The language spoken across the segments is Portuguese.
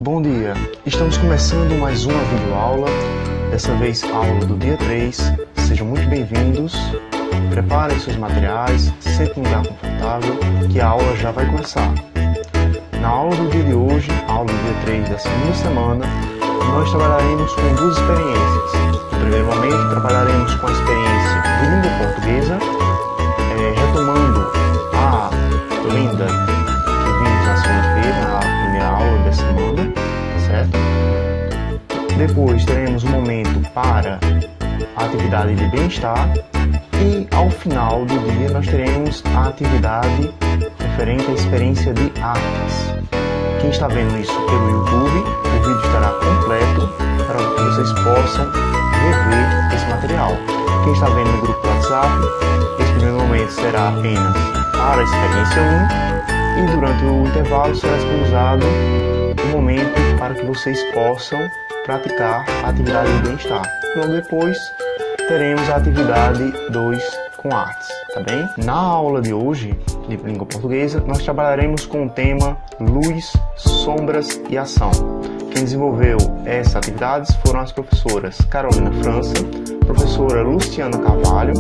Bom dia, estamos começando mais uma videoaula, dessa vez a aula do dia 3. Sejam muito bem-vindos, preparem seus materiais, sentem um lugar confortável, que a aula já vai começar. Na aula do dia de hoje, a aula do dia 3 da segunda semana, nós trabalharemos com duas experiências. No primeiro momento, trabalharemos com a experiência de língua portuguesa, retomando a lenda que vimos na segunda-feira, na primeira aula da semana, certo? Depois teremos um momento para a atividade de bem-estar e ao final do dia nós teremos a atividade referente à experiência de artes. Quem está vendo isso pelo YouTube, o vídeo estará completo para que vocês possam rever esse material. Quem está vendo no grupo do WhatsApp, esse primeiro momento será apenas para a experiência 1 e durante o intervalo será disponibilizado um momento para que vocês possam praticar a atividade de bem-estar. Logo depois teremos a atividade 2 com artes, tá bem? Na aula de hoje, de língua portuguesa, nós trabalharemos com o tema luz, sombras e ação. Quem desenvolveu essas atividades foram as professoras Carolina França, professora Luciana Carvalho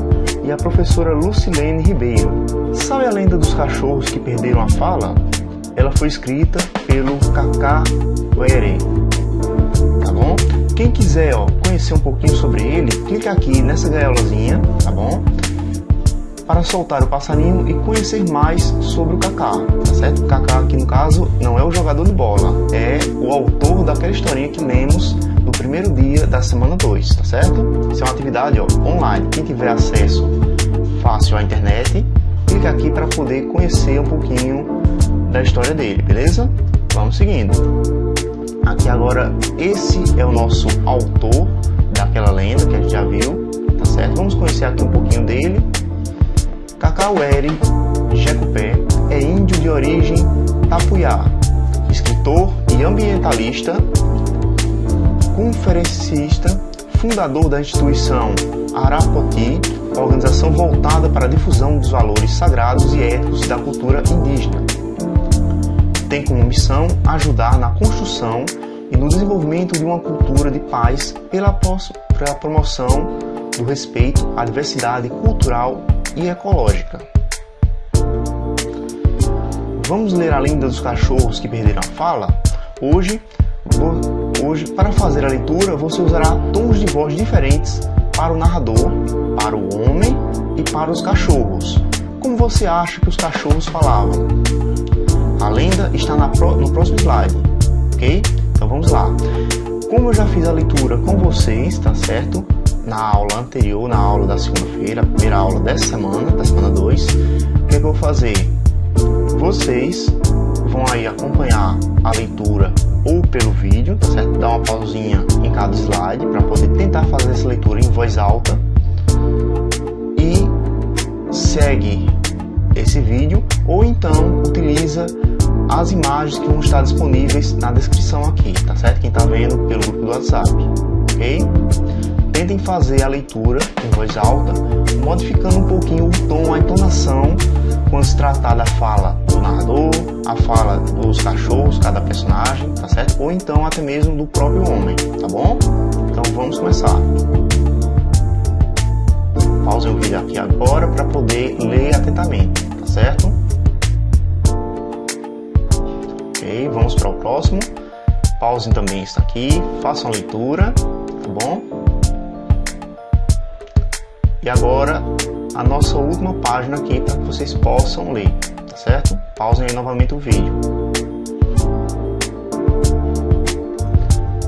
e a professora Lucilene Ribeiro. Sabe a lenda dos cachorros que perderam a fala? Ela foi escrita pelo Cacá Uere, tá bom? Quem quiser conhecer um pouquinho sobre ele, clica aqui nessa gaiolazinha, tá bom? Para soltar o passarinho e conhecer mais sobre o Cacá, tá certo? O Cacá aqui no caso não é o jogador de bola, é o autor daquela historinha que lemos no primeiro dia da semana 2, tá certo? Isso é uma atividade online, quem tiver acesso fácil à internet, clica aqui para poder conhecer um pouquinho da história dele, beleza? Vamos seguindo. Aqui agora, esse é o nosso autor daquela lenda que a gente já viu, tá certo? Vamos conhecer aqui um pouquinho dele. Cacá Uere Jecupé é índio de origem tapuiá, escritor e ambientalista, conferencista, fundador da instituição Arapoti, organização voltada para a difusão dos valores sagrados e éticos da cultura indígena. Tem como missão ajudar na construção e no desenvolvimento de uma cultura de paz pela promoção do respeito à diversidade cultural e ecológica. Vamos ler a lenda dos cachorros que perderam a fala? Hoje, para fazer a leitura, você usará tons de voz diferentes para o narrador, para o homem e para os cachorros. Como você acha que os cachorros falavam? A lenda está no próximo slide, ok? Então vamos lá. Como eu já fiz a leitura com vocês, tá certo? Na aula anterior, na aula da segunda-feira, a primeira aula dessa semana, da semana 2, o que eu vou fazer? Vocês vão aí acompanhar a leitura ou pelo vídeo, tá certo? Dar uma pausinha em cada slide para poder tentar fazer essa leitura em voz alta e segue esse vídeo ou então utiliza as imagens que vão estar disponíveis na descrição aqui, tá certo? Quem está vendo pelo grupo do WhatsApp, ok? Tentem fazer a leitura em voz alta, modificando um pouquinho o tom, a entonação, quando se tratar da fala do narrador, a fala dos cachorros, cada personagem, tá certo? Ou então até mesmo do próprio homem, tá bom? Então vamos começar. Pausem o vídeo aqui agora para poder ler atentamente, tá certo? Ok, vamos para o próximo. Pausem também isso aqui, façam a leitura, tá bom? E agora a nossa última página aqui para que vocês possam ler, tá certo? Pausem aí novamente o vídeo.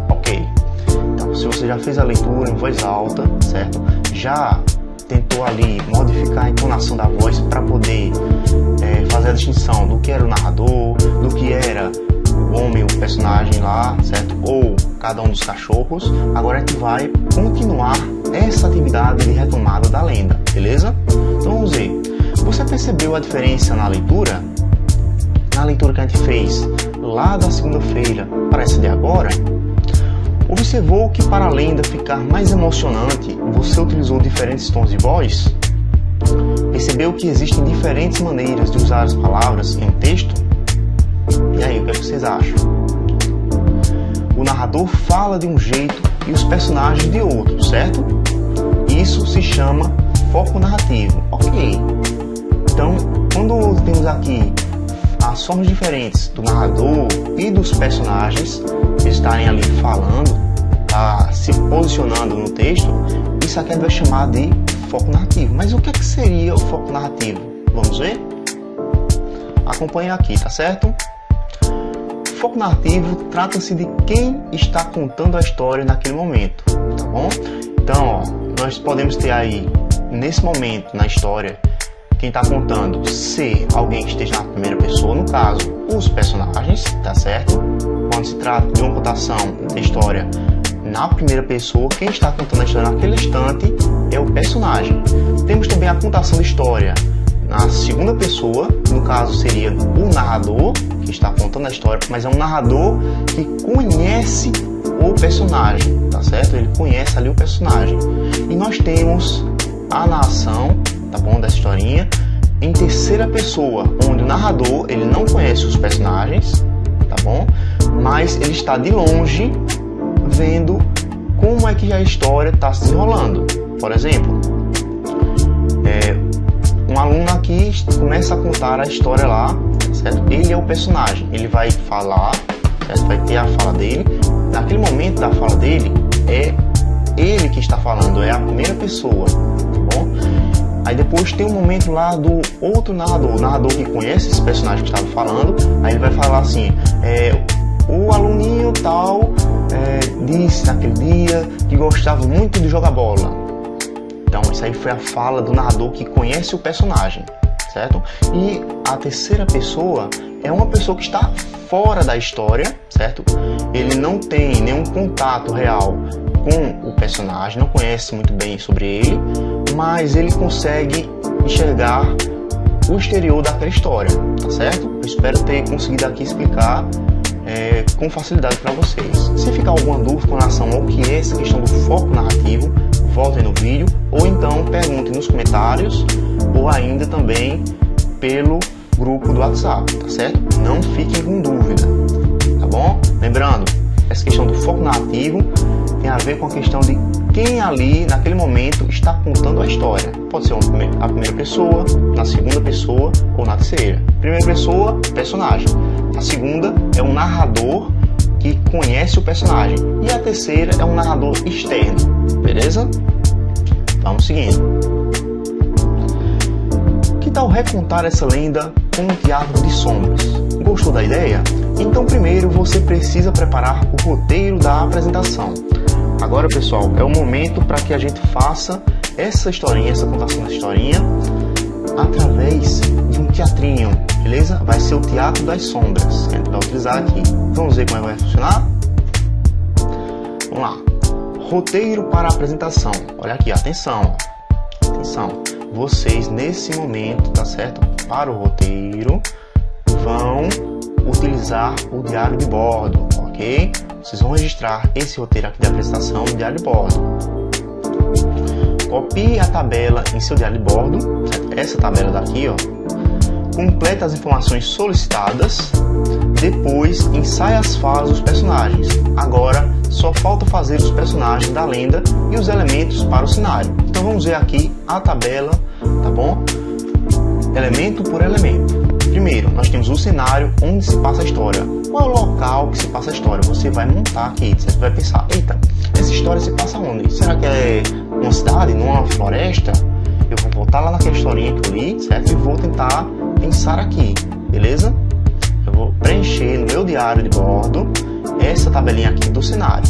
Ok, então se você já fez a leitura em voz alta, certo? Já tentou ali modificar a entonação da voz para poder fazer a distinção do que era o narrador, do que era o homem, o personagem lá, certo? Ou cada um dos cachorros. Agora a gente vai continuar essa atividade de retomada da lenda, beleza? Então vamos ver. Você percebeu a diferença na leitura? Na leitura que a gente fez lá da segunda-feira para essa de agora? Observou que para a lenda ficar mais emocionante, você utilizou diferentes tons de voz? Percebeu que existem diferentes maneiras de usar as palavras em um texto? E aí, o que é que vocês acham? narrador fala de um jeito e os personagens de outro, certo? Isso se chama foco narrativo, ok? Então, quando temos aqui as formas diferentes do narrador e dos personagens estarem ali falando, se posicionando no texto, isso aqui a gente vai chamar de foco narrativo. Mas o que é que seria o foco narrativo? Vamos ver? Acompanhe aqui, tá certo? Foco narrativo trata-se de quem está contando a história naquele momento, tá bom? Então, nós podemos ter aí, nesse momento na história, quem está contando ser alguém que esteja na primeira pessoa, no caso, os personagens, tá certo? Quando se trata de uma contação da história na primeira pessoa, quem está contando a história naquele instante é o personagem. Temos também a contação da história na segunda pessoa, no caso seria o narrador, que está contando a história, mas é um narrador que conhece o personagem, tá certo? Ele conhece ali o personagem. E nós temos a narração, tá bom, dessa historinha, em terceira pessoa, onde o narrador, ele não conhece os personagens, tá bom? Mas ele está de longe vendo como é que a história está se desenrolando. Por exemplo, um aluno aqui começa a contar a história lá, certo? Ele é o personagem, ele vai falar, certo? Vai ter a fala dele. Naquele momento da fala dele, é ele que está falando, é a primeira pessoa, tá bom? Aí depois tem um momento lá do outro narrador, o narrador que conhece esse personagem que estava falando, aí ele vai falar assim, o aluninho tal disse naquele dia que gostava muito de jogar bola. Então, isso aí foi a fala do narrador que conhece o personagem, certo? E a terceira pessoa é uma pessoa que está fora da história, certo? Ele não tem nenhum contato real com o personagem, não conhece muito bem sobre ele, mas ele consegue enxergar o exterior daquela história, tá certo? Eu espero ter conseguido aqui explicar com facilidade para vocês. Se ficar alguma dúvida com relação ao que é essa questão do foco narrativo, voltem no vídeo, ou então perguntem nos comentários, ou ainda também pelo grupo do WhatsApp, tá certo? Não fiquem com dúvida, tá bom? Lembrando, essa questão do foco narrativo tem a ver com a questão de quem ali, naquele momento, está contando a história. Pode ser a primeira pessoa, na segunda pessoa ou na terceira. Primeira pessoa, personagem. A segunda é um narrador que conhece o personagem. E a terceira é um narrador externo. Beleza? Vamos seguindo. Que tal recontar essa lenda com um teatro de sombras? Gostou da ideia? Então primeiro você precisa preparar o roteiro da apresentação. Agora, pessoal, é o momento para que a gente faça essa historinha, essa contação da historinha, através de um teatrinho, beleza? Vai ser o Teatro das Sombras, que a gente vai utilizar aqui. Vamos ver como é que vai funcionar? Vamos lá. Roteiro para a apresentação. Olha aqui, atenção. Atenção. Vocês, nesse momento, tá certo? Para o roteiro, vão utilizar o diário de bordo, ok? Vocês vão registrar esse roteiro aqui da apresentação no diário de bordo. Copie a tabela em seu diário de bordo, certo? Essa tabela daqui, ó. Complete as informações solicitadas. Depois, ensaie as falas dos personagens. Agora, só falta fazer os personagens da lenda e os elementos para o cenário. Então, vamos ver aqui a tabela, tá bom? Elemento por elemento. Primeiro, nós temos o cenário onde se passa a história. Qual é o local que se passa a história? Você vai montar aqui, você vai pensar, eita, essa história se passa onde? Será que é uma cidade, numa floresta? Eu vou voltar lá naquela historinha que eu li, certo? E vou tentar pensar aqui, beleza? Eu vou preencher no meu diário de bordo essa tabelinha aqui do cenário,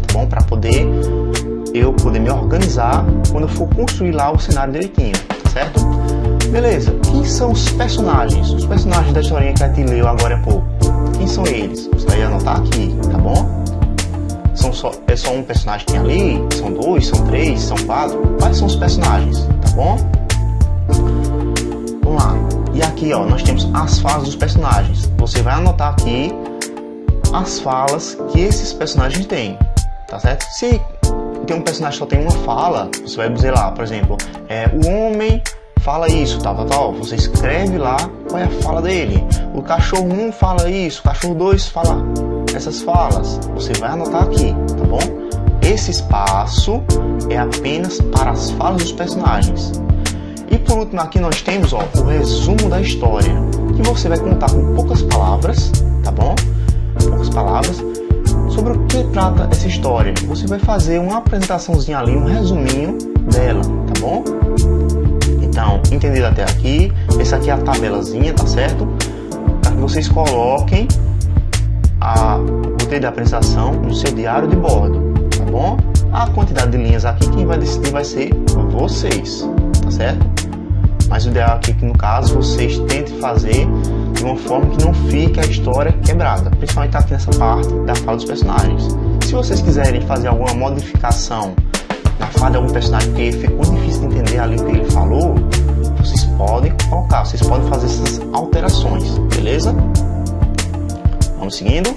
tá bom? Para poder me organizar quando eu for construir lá o cenário direitinho, certo? Beleza, quem são os personagens? Os personagens da historinha que a gente leu agora há pouco. Quem são eles? Você vai anotar aqui, tá bom? É só um personagem que tem ali? São dois? São três? São quatro? Quais são os personagens? Tá bom? Vamos lá. E aqui, ó, nós temos as falas dos personagens. Você vai anotar aqui as falas que esses personagens têm, tá certo? Se tem um personagem que só tem uma fala, você vai dizer lá, por exemplo, o homem fala isso, tal. Você escreve lá qual é a fala dele. O cachorro 1 fala isso, o cachorro 2 fala essas falas? Você vai anotar aqui, tá bom? Esse espaço é apenas para as falas dos personagens. E por último aqui nós temos, ó, o resumo da história, que você vai contar com poucas palavras, tá bom? Poucas palavras, sobre o que trata essa história. Você vai fazer uma apresentaçãozinha ali, um resuminho dela, tá bom? Então, entendido até aqui, essa aqui é a tabelazinha, tá certo? Para que vocês coloquem o roteiro da apresentação no seu diário de bordo, tá bom? A quantidade de linhas aqui, quem vai decidir vai ser vocês, tá certo? Mas o ideal aqui é que no caso vocês tentem fazer de uma forma que não fique a história quebrada, principalmente aqui nessa parte da fala dos personagens. Se vocês quiserem fazer alguma modificação na fala de algum personagem que ficou difícil de entender ali o que ele falou, vocês podem colocar, vocês podem fazer essas alterações, beleza? Vamos seguindo?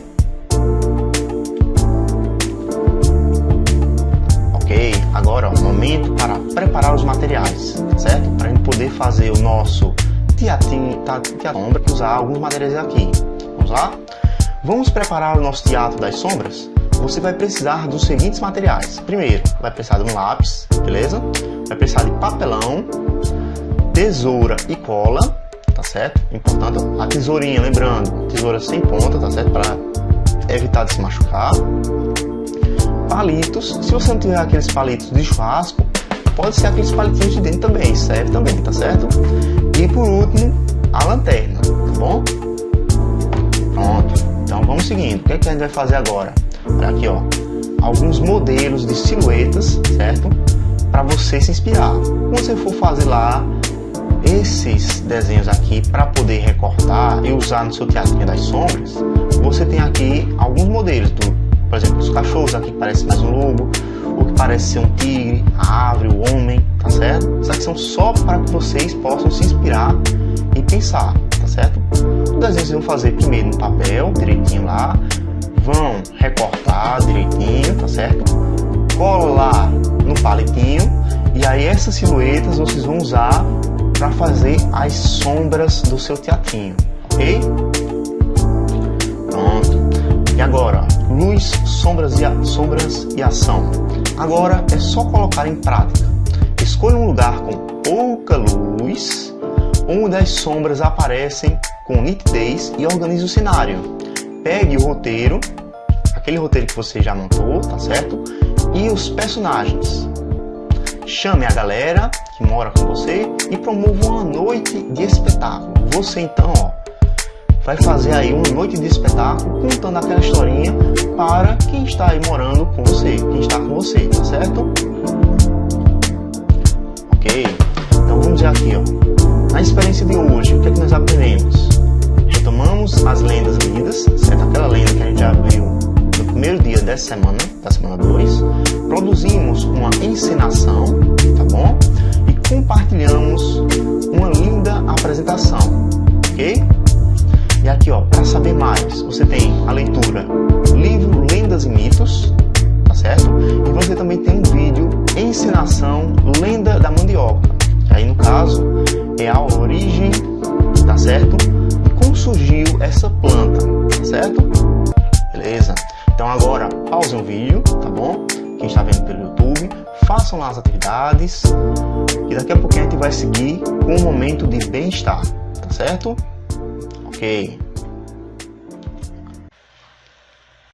Ok, agora ó, momento para preparar os materiais, certo? Para a gente poder fazer o nosso teatrinho, sombra, usar alguns materiais aqui. Vamos lá? Vamos preparar o nosso teatro das sombras? Você vai precisar dos seguintes materiais. Primeiro, vai precisar de um lápis, beleza? Vai precisar de papelão, tesoura e cola, tá certo? Importante, a tesourinha, lembrando, tesoura sem ponta, tá certo? Para evitar de se machucar. Palitos, se você não tiver aqueles palitos de churrasco, pode ser aqueles palitinhos de dentro também, serve também, tá certo? E por último, a lanterna, tá bom? Pronto, então vamos seguindo. O que é que a gente vai fazer agora? Olha aqui, ó, alguns modelos de silhuetas, certo? Para você se inspirar. Quando você for fazer lá esses desenhos aqui para poder recortar e usar no seu teatrinho das sombras, você tem aqui alguns modelos, por exemplo, os cachorros aqui que parece mais um lobo, o que parece ser um tigre, a árvore, o homem, tá certo? Isso aqui são só para que vocês possam se inspirar e pensar, tá certo? O desenho vocês vão fazer primeiro no papel, direitinho lá, vão recortar direitinho, tá certo? Colar no palitinho e aí essas silhuetas vocês vão usar para fazer as sombras do seu teatrinho, ok? Pronto. E agora, luz, sombras e ação. Agora é só colocar em prática. Escolha um lugar com pouca luz, onde as sombras aparecem com nitidez e organize o cenário. Pegue o roteiro, aquele roteiro que você já montou, tá certo? E os personagens. Chame a galera que mora com você e promova uma noite de espetáculo. Você então, ó, vai fazer aí uma noite de espetáculo contando aquela historinha para quem está aí morando com você, quem está com você, tá certo? Ok, então vamos ver aqui, ó. Na experiência de hoje, o que é que nós aprendemos? Retomamos as lendas lidas, certo? Aquela lenda que a gente já viu no primeiro dia dessa semana, da semana 2. Produzimos uma encenação, tá bom? E compartilhamos uma linda apresentação, ok? E aqui, ó, para saber mais, você tem a leitura livro Lendas e Mitos, tá certo? E você também tem um vídeo encenação Lenda da Mandioca, que aí no caso é a origem, tá certo? E como surgiu essa planta, tá certo? Beleza? Então agora pausem o vídeo, tá bom? Quem está vendo pelo YouTube, façam lá as atividades e daqui a pouquinho a gente vai seguir com um momento de bem-estar, tá certo? Ok.